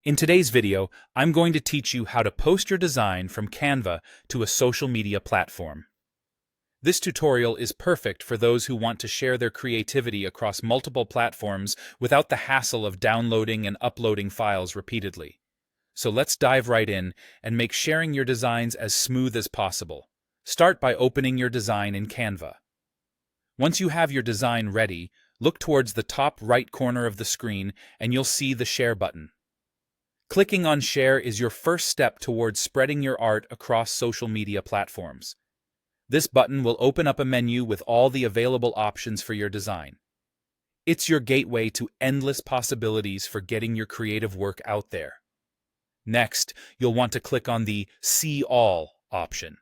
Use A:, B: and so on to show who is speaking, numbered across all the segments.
A: In today's video, I'm going to teach you how to post your design from Canva to a social media platform. This tutorial is perfect for those who want to share their creativity across multiple platforms without the hassle of downloading and uploading files repeatedly. So let's dive right in and make sharing your designs as smooth as possible. Start by opening your design in Canva. Once you have your design ready, look towards the top right corner of the screen and you'll see the Share button. Clicking on Share is your first step towards spreading your art across social media platforms. This button will open up a menu with all the available options for your design. It's your gateway to endless possibilities for getting your creative work out there. Next, you'll want to click on the See All option.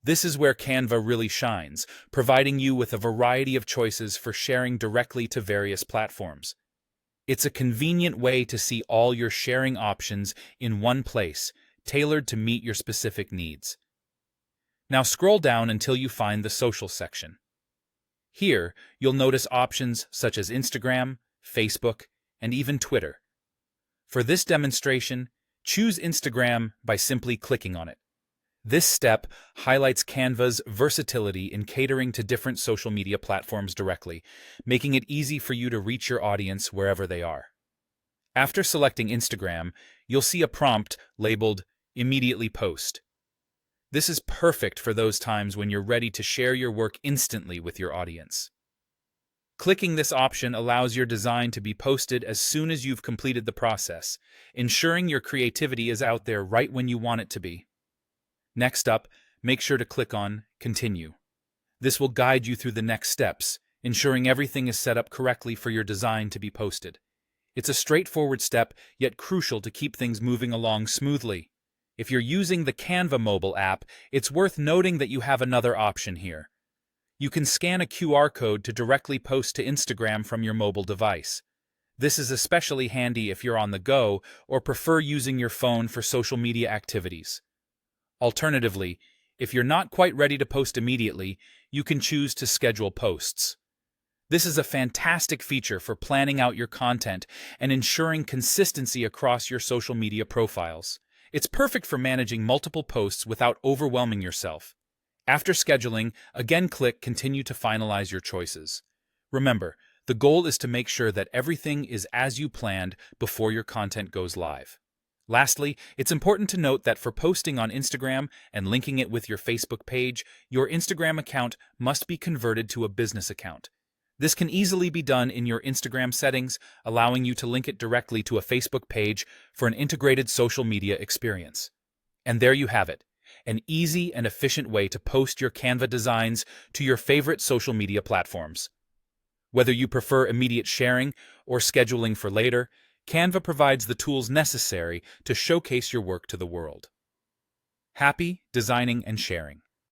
A: This is where Canva really shines, providing you with a variety of choices for sharing directly to various platforms. It's a convenient way to see all your sharing options in one place, tailored to meet your specific needs. Now scroll down until you find the Social section. Here, you'll notice options such as Instagram, Facebook, and even Twitter. For this demonstration, choose Instagram by simply clicking on it. This step highlights Canva's versatility in catering to different social media platforms directly, making it easy for you to reach your audience wherever they are. After selecting Instagram, you'll see a prompt labeled Immediately Post. This is perfect for those times when you're ready to share your work instantly with your audience. Clicking this option allows your design to be posted as soon as you've completed the process, ensuring your creativity is out there right when you want it to be. Next up, make sure to click on Continue. This will guide you through the next steps, ensuring everything is set up correctly for your design to be posted. It's a straightforward step, yet crucial to keep things moving along smoothly. If you're using the Canva mobile app, it's worth noting that you have another option here. You can scan a QR code to directly post to Instagram from your mobile device. This is especially handy if you're on the go or prefer using your phone for social media activities. Alternatively, if you're not quite ready to post immediately, you can choose to schedule posts. This is a fantastic feature for planning out your content and ensuring consistency across your social media profiles. It's perfect for managing multiple posts without overwhelming yourself. After scheduling, again click Continue to finalize your choices. Remember, the goal is to make sure that everything is as you planned before your content goes live. Lastly, it's important to note that for posting on Instagram and linking it with your Facebook page, your Instagram account must be converted to a business account. This can easily be done in your Instagram settings, allowing you to link it directly to a Facebook page for an integrated social media experience. And there you have it, an easy and efficient way to post your Canva designs to your favorite social media platforms. Whether you prefer immediate sharing or scheduling for later, Canva provides the tools necessary to showcase your work to the world. Happy designing and sharing.